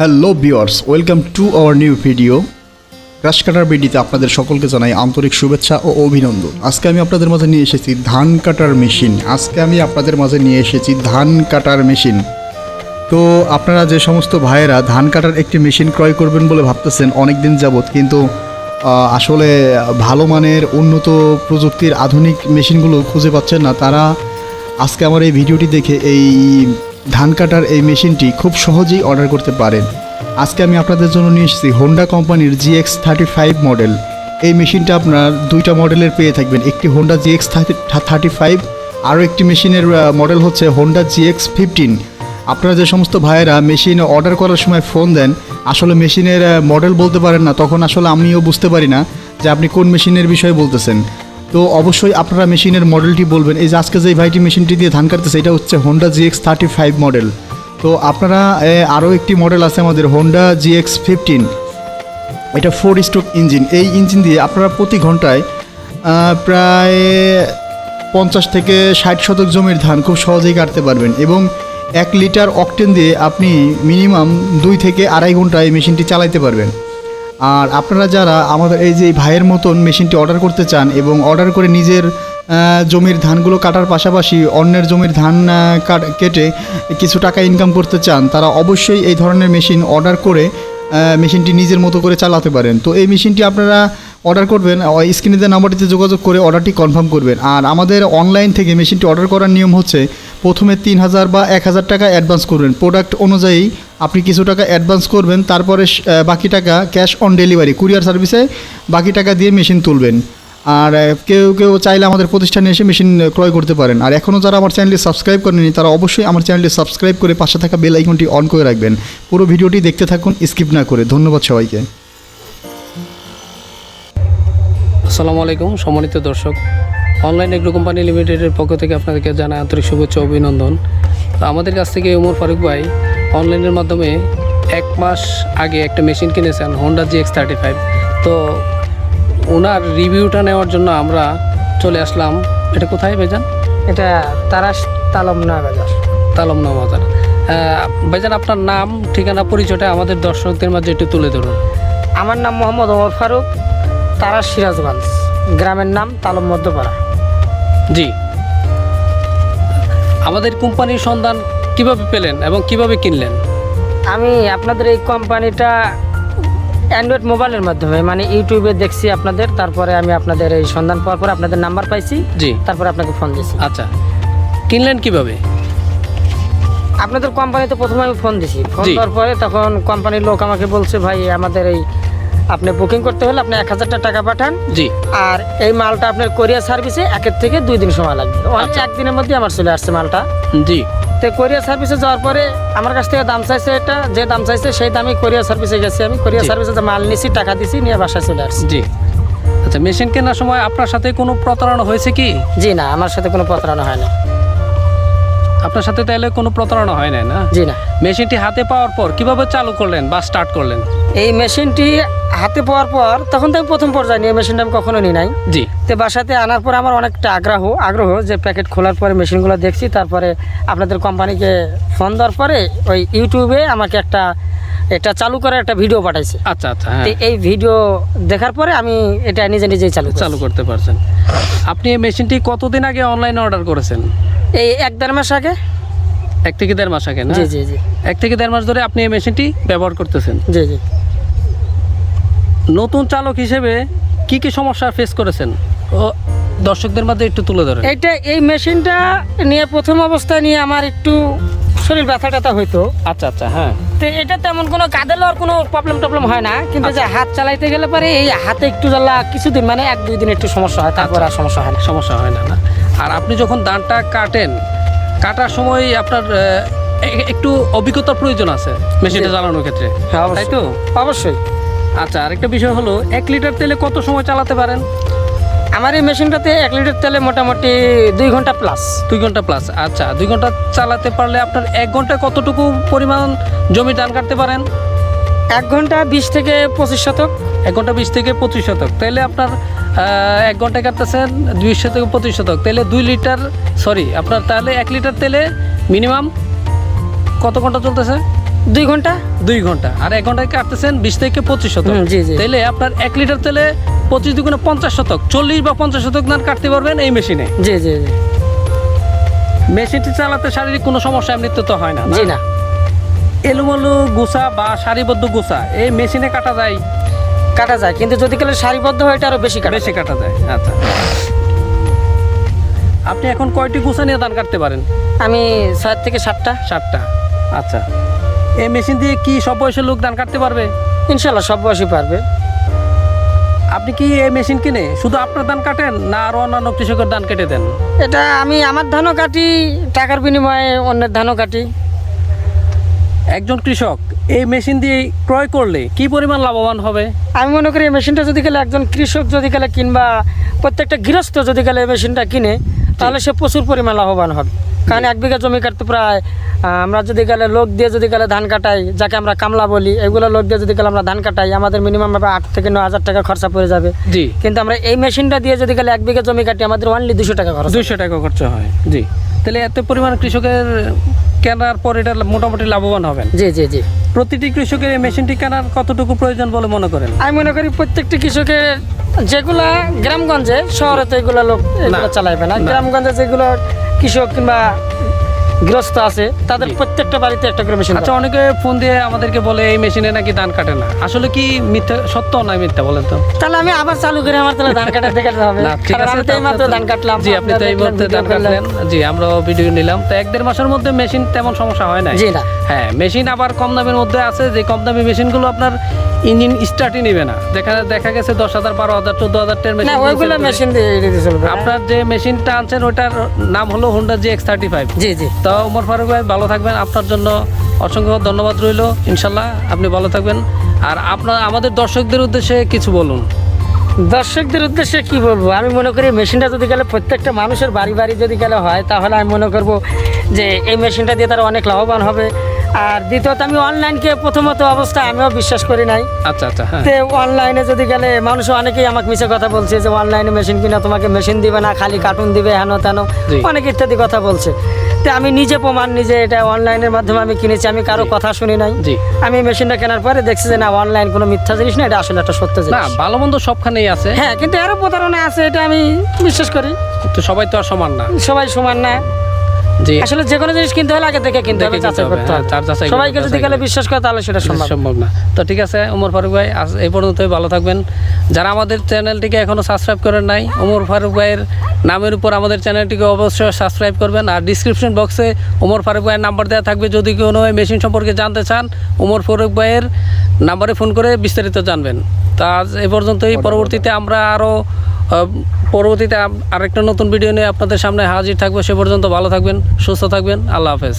Hello viewers, welcome to our new video. ঘাস কাটার ভিডিওতে আপনাদের সকলকে জানাই আন্তরিক শুভেচ্ছা ও অভিনন্দন। আজকে আমি আপনাদের মাঝে নিয়ে এসেছি ধান কাটার মেশিন। তো আপনারা যে সমস্ত ভাইয়েরা ধান কাটার একটি মেশিন ক্রয় করবেন বলে ভাবতেছেন অনেক দিন যাবৎ, কিন্তু আসলে ভালো মানের উন্নত প্রযুক্তির আধুনিক মেশিনগুলো খুঁজে পাচ্ছেন না, তারা আজকে আমার এই ভিডিওটি দেখে এই ধান কাটার এই মেশিনটি খুব সহজেই অর্ডার করতে পারেন। আজকে আমি আপনাদের জন্য নিয়ে এসেছি হোন্ডা কোম্পানির GX35 মডেল। এই মেশিনটা আপনার দুইটা মডেলের পেয়ে থাকবেন, একটি হোন্ডা GX35, আরও একটি মেশিনের মডেল হচ্ছে হোন্ডা GX15। আপনারা যে সমস্ত ভাইয়েরা মেশিন অর্ডার করার সময় ফোন দেন, আসলে মেশিনের মডেল বলতে পারেন না, তখন আসলে আমিও বুঝতে পারি না যে আপনি কোন মেশিনের বিষয়ে বলতেছেন। তো অবশ্যই আপনারা মেশিনের মডেলটি বলবেন। এই যে আজকে যে ভাইটি মেশিনটি দিয়ে ধান কাটতেছে, এটা হচ্ছে হোন্ডা GX35 মডেল। তো আপনারা আরও একটি মডেল আছে আমাদের হোন্ডা GX15, এটা 4 স্ট্রোক ইঞ্জিন। এই ইঞ্জিন দিয়ে আপনারা প্রতি ঘন্টায় প্রায় 50 থেকে 60 শতক জমির ধান খুব সহজেই কাটতে পারবেন, এবং 1 লিটার অকটেন দিয়ে আপনি মিনিমাম 2 থেকে আড়াই ঘন্টা এই মেশিনটি চালাইতে পারবেন। আর আপনারা যারা আমাদের এই যে ভাইয়ের মতন মেশিনটি অর্ডার করতে চান এবং অর্ডার করে নিজের জমির ধানগুলো কাটার পাশাপাশি অন্যের জমির ধান কেটে কিছু টাকা ইনকাম করতে চান, তারা অবশ্যই এই ধরনের মেশিন অর্ডার করে মেশিনটি নিজের মতো করে চালাতে পারেন। তো এই মেশিনটি আপনারা অর্ডার করবেন, স্ক্রিনে দেওয়া নাম্বারটিতে যোগাযোগ করে অর্ডারটি কনফার্ম করবেন। আর আমাদের অনলাইন থেকে মেশিনটি অর্ডার করার নিয়ম হচ্ছে, প্রথমে 3000 বা 1000 টাকা অ্যাডভান্স করবেন। প্রোডাক্ট অনুযায়ী আপনি কিছু টাকা অ্যাডভান্স করবেন, তারপরে বাকি টাকা ক্যাশ অন ডেলিভারি কুরিয়ার সার্ভিসে বাকি টাকা দিয়ে মেশিন তুলবেন। আর কেউ চাইলে আমাদের প্রতিষ্ঠানে এসে মেশিন ক্রয় করতে পারেন। আর এখনও যারা আমার চ্যানেলটি সাবস্ক্রাইব করেনি, তারা অবশ্যই আমার চ্যানেলটি সাবস্ক্রাইব করে পাশে থাকা বেল আইকনটি অন করে রাখবেন। পুরো ভিডিওটি দেখতে থাকুন স্কিপ না করে। ধন্যবাদ সবাইকে। আসসালামু আলাইকুম সম্মানিত দর্শক, অনলাইন এগ্রো কোম্পানি লিমিটেডের পক্ষ থেকে আপনাদেরকে জানাই আন্তরিক শুভেচ্ছা অভিনন্দন। তো আমাদের কাছ থেকে ওমর ফারুক ভাই অনলাইনের মাধ্যমে 1 মাস আগে একটা মেশিন কিনেছেন হোন্ডা GX35। তো ওনার রিভিউটা নেওয়ার জন্য আমরা চলে আসলাম। এটা কোথায় ভাইজান? এটা তালমনা বাজার। ভাইজান, আপনার নাম, ঠিকানা, পরিচয়টা আমাদের দর্শকদের মাঝে একটু তুলে ধরুন। আমার নাম মোহাম্মদ ওমর ফারুক, তারাস সিরাজগঞ্জ, গ্রামের নাম তালম মধ্যপাড়া। জি, আমাদের কোম্পানির সন্ধান কিভাবে পেলেন এবং কিভাবে কিনলেন? আমি আপনাদের এই কোম্পানিটা অ্যান্ড্রয়েড মোবাইলের মাধ্যমে, মানে ইউটিউবে দেখছি আপনাদের, তারপরে আমি আপনাদের এই সন্ধান পাওয়ার পরে আপনাদের নাম্বার পাইছি। জি, তারপরে আপনাকে ফোন দিয়েছি। আচ্ছা, কিনলেন কিভাবে? আপনাদের কোম্পানিতে প্রথমে আমি ফোন দিছি। ফোন দেওয়ার পরে তখন কোম্পানির লোক আমাকে বলছে, ভাই আমাদের এই আপনি বুকিং করতে হলে আপনি 1000 টাকা পাঠান। জি, আর এই মালটা আপনার কোরিয়ার সার্ভিসে 1 থেকে 2 দিন সময় লাগবে। অনেক একদিনের মধ্যে আমার চলে আসছে মালটা। জি, তো কোরিয়ার সার্ভিসে যাওয়ার পরে আমার কাছ থেকে দাম চাইছে, এটা যে দাম চাইছে সেই দামে কোরিয়ার সার্ভিসে গেছি। আমি কোরিয়ার সার্ভিসে মাল নিছি, টাকা দিছি, নিয়ে বাসায় চলে আসছি। জি, আচ্ছা, মেশিন কেনার সময় আপনার সাথে কোনো প্রতারণা হয়েছে কি? জি না, আমার সাথে কোনো প্রতারণা হয় না। আপনার সাথে তাহলে কোনো প্রতারণা হয় না? না, জি না। মেশিনটি হাতে পাওয়ার পর কিভাবে চালু করলেন বা স্টার্ট করলেন? এই মেশিনটি হাতে পাওয়ার পর তখন তো আমি প্রথম পর্যায়ে নিয়ে মেশিনটা আমি কখনো নিই নাই। জি, তো বাসাতে আনার পর আমার অনেকটা আগ্রহ যে প্যাকেট খোলার পরে মেশিনগুলো দেখছি। তারপরে আপনাদের কোম্পানিকে ফোন দেওয়ার পরে ওই ইউটিউবে আমাকে এটা চালু করার একটা ভিডিও পাঠাইছে। আচ্ছা আচ্ছা, তো এই ভিডিও দেখার পরে আমি এটা নিজেই চালু করতে পারছেন। আপনি এই মেশিনটি কতদিন আগে অনলাইনে অর্ডার করেছেন? এই 1-1.5 মাস আগে। 1 থেকে 1.5 মাস আগে? না, জি জি জি, 1 থেকে 1.5 মাস ধরে আপনি এই মেশিনটি ব্যবহার করতেছেন? জি জি। নতুন চালক হিসেবে কি কি সমস্যা ফেস করেছেন ও দর্শকদের মাঝে একটু তুলে ধরেন। এই মেশিনটা নিয়ে প্রথম অবস্থায় নিয়ে আমার একটু শরীর ব্যথা হইতো। আচ্ছা আচ্ছা, হ্যাঁ। তো এটা তেমন কোনো কাঁধে লওয়ার কোনো প্রবলেম হয় না, কিন্তু যে হাত চালাইতে গেলে পরে এই হাতে একটু জ্বালা কিছুদিন, মানে 1-2 দিন একটু সমস্যা হয়, তারপর আর সমস্যা হয় না। না, আর আপনি যখন ধানটা কাটার সময় আপনার একটু অভিজ্ঞতার প্রয়োজন আছে মেশিনটা চালানোর ক্ষেত্রে, তাই তো? অবশ্যই। আচ্ছা, আরেকটা বিষয় হলো, 1 লিটার তেলে কত সময় চালাতে পারেন? আমার এই মেশিনটাতে 1 লিটার তেলে মোটামুটি 2 ঘন্টা প্লাস। 2 ঘন্টা প্লাস। আচ্ছা, 2 ঘন্টা চালাতে পারলে আপনার 1 ঘন্টায় কতটুকু পরিমাণ জমি ধান কাটতে পারেন? 1 ঘন্টা 20 থেকে 25 শতক। 1 ঘন্টা 20 থেকে 25 শতক। তাহলে আপনার 1 ঘন্টায় কাটতেছেন 200 থেকে 25 শতক। তাহলে আপনার তাহলে 1 লিটার তেলে মিনিমাম কত ঘন্টা চলতেছে? 2 ঘন্টা। 2 ঘন্টা, আর 1 ঘন্টায় কাটতেছেন 20 থেকে 25 শতক। জি জি। তাহলে আপনার 1 লিটার তেলে 25 দুগুণে 50 শতক, 40 বা 50 শতক ধান কাটতে পারবেন এই মেশিনে। জি জি জি। মেশিনটি চালাতে শারীরিক কোনো সমস্যা এমনিতে তো হয় না? জি না। এলোমেলো গোছা বা সারিবদ্ধ গোছা এই মেশিনে কাটা যায়? কাটা যায়, কিন্তু যদি কালে সারিবদ্ধ হয় এটা আরো বেশি কাটা যায়। আচ্ছা, আপনি এখন কয়টি গোছা নিয়ে ধান কাটতে পারেন? আমি 6 থেকে 7টা। 7টা। আচ্ছা, এই মেশিন দিয়ে কি সব বয়সের লোক ধান কাটতে পারবে? ইনশাল্লাহ সব বয়সী পারবে। আপনি কি এই মেশিন কিনে শুধু আপনার ধান কাটেন না আরো অন্যান্য কৃষকের ধান কেটে দেন? এটা আমি আমার ধানও কাটি, টাকার বিনিময়ে অন্যের ধানও কাটি। একজন কৃষক এই মেশিন দিয়ে ক্রয় করলে কি পরিমাণ লাভবান হবে? আমি মনে করি এই মেশিনটা যদি গেলে একজন কৃষক যদি গেলে কিংবা প্রত্যেকটা গৃহস্থ যদি গেলে এই মেশিনটা কিনে, তাহলে সে প্রচুর পরিমাণ লাভবান হবে। কারণ 1 বিঘা জমি কাটতে প্রায় আমরা যদি গেলে লোক দিয়ে যদি গেলে ধান কাটাই, যাকে আমরা কামলা বলি, এগুলো লোক দিয়ে যদি গেলে আমরা ধান কাটাই, আমাদের মিনিমাম 8 থেকে 9 হাজার টাকা খরচা পড়ে যাবে। জি। কিন্তু আমরা এই মেশিনটা দিয়ে যদি গেলে 1 বিঘা জমি কাটি, আমাদের অনলি 200 টাকা খরচ। 200 টাকা খরচা হয়। জি। তাহলে এত পরিমাণ কৃষকের কেনার পর এটা মোটামুটি লাভবান হবেন। জি জি জি। প্রতিটি কৃষকের এই মেশিনটি কেনার কতটুকু প্রয়োজন বলে মনে করেন? আমি মনে করি প্রত্যেকটি কৃষকের, যেগুলা গ্রামগঞ্জে, শহরে তো এগুলো লোক এগুলো চালাইবে না, গ্রামগঞ্জে যেগুলো কৃষক কিংবা গৃহস্থ আছে তাদের প্রত্যেকটা বাড়িতে একটা করে মেশিন। আচ্ছা, অনেকে ফোন দিয়ে আমাদেরকে বলে এই মেশিনে নাকি ধান কাটে না, আসলে কি মিথ্যা, সত্য না মিথ্যা বলেন তো? তাহলে আমি আবার চালু করে আমার তাহলে ধান কাটার দেখাতে হবে। না, ঠিক আছে, আমি তো এইমাত্র ধান কাটলাম। জি, আপনি তো এই মুহূর্তে ধান কাটলেন। জি, আমরা ভিডিও নিলাম তো 1-1.5 মাসের মধ্যে মেশিন তেমন সমস্যা হয় না। জি না। হ্যাঁ, মেশিন আবার কম দামের মধ্যে আছে, যে কম দামি মেশিনগুলো আপনার ইঞ্জিন স্টার্টই নেবে না। দেখা গেছে 10,000, 12,000, 14,000 টাকার মেশিন। না, ওইগুলো মেশিন দিয়ে এড়িয়ে চলবে। আপনার যে মেশিনটা আনছেন ওটার নাম হলো হোন্ডা GX35। জি জি। তো ওমর ফারুক ভাই ভালো থাকবেন, আপনার জন্য অসংখ্য ধন্যবাদ রইল। ইনশাল্লাহ আপনি ভালো থাকবেন। আর আপনার আমাদের দর্শকদের উদ্দেশ্যে কিছু বলুন। দর্শকদের উদ্দেশ্যে কি বলবো, আমি মনে করি মেশিনটা যদি গেলে প্রত্যেকটা মানুষের বাড়ি বাড়ি যদি গেলে হয়, তাহলে আমি মনে করব যে এই মেশিনটা দিয়ে তারা অনেক লাভবান হবে। আর দ্বিতীয়ত, আমি অনলাইনকে প্রথমত অবস্থায় আমিও বিশ্বাস করি নাই। আচ্ছা আচ্ছা, হ্যাঁ। তো অনলাইনে যদি গেলে মানুষ অনেকেই আমাকে মিছে কথা বলছে যে অনলাইনে মেশিন কিনা তোমাকে মেশিন দিবে না, খালি কার্টুন দিবে, হেন তেন, অনেক ইত্যাদি কথা বলছে। তো আমি নিজে প্রমাণ, নিজে এটা অনলাইনের মাধ্যমে আমি কিনেছি, আমি কারো কথা শুনি নাই। আমি মেশিনটা কেনার পরে দেখছি যে না, অনলাইন কোনো মিথ্যা জিনিস না, এটা আসলে একটা সত্য জিনিস। না, ভালো মন্দ সবখানেই আছে। হ্যাঁ, কিন্তু এরও প্রতারণা আছে, এটা আমি বিশ্বাস করি। তো সবাই তো আর সমান না। সবাই সমান না। আসলে যে কোনো জিনিস কিনতে হলে আগে দেখে কিনতে হবে, যাচাই করতে হবে। সবাইকে যদি গেলে বিশ্বাস করে তাহলে সেটা সম্ভব না। তো ঠিক আছে ওমর ফারুক ভাই, আজ এই পর্যন্তই, ভালো থাকবেন। যারা আমাদের চ্যানেলটিকে এখনো সাবস্ক্রাইব করেন নাই, ওমর ফারুক ভাইয়ের নামের উপর আমাদের চ্যানেলটিকে অবশ্যই সাবস্ক্রাইব করবেন। আর ডিসক্রিপশন বক্সে ওমর ফারুক ভাইয়ের নাম্বার দেওয়া থাকবে, যদি কোনো মেশিন সম্পর্কে জানতে চান ওমর ফারুক ভাইয়ের নাম্বারে ফোন করে বিস্তারিত জানবেন। তা আজ এই পর্যন্তই। পরবর্তীতে আমরা আরেকটা নতুন ভিডিও নিয়ে আপনাদের সামনে হাজির থাকবো। সে পর্যন্ত ভালো থাকবেন, সুস্থ থাকবেন। আল্লাহ হাফেজ।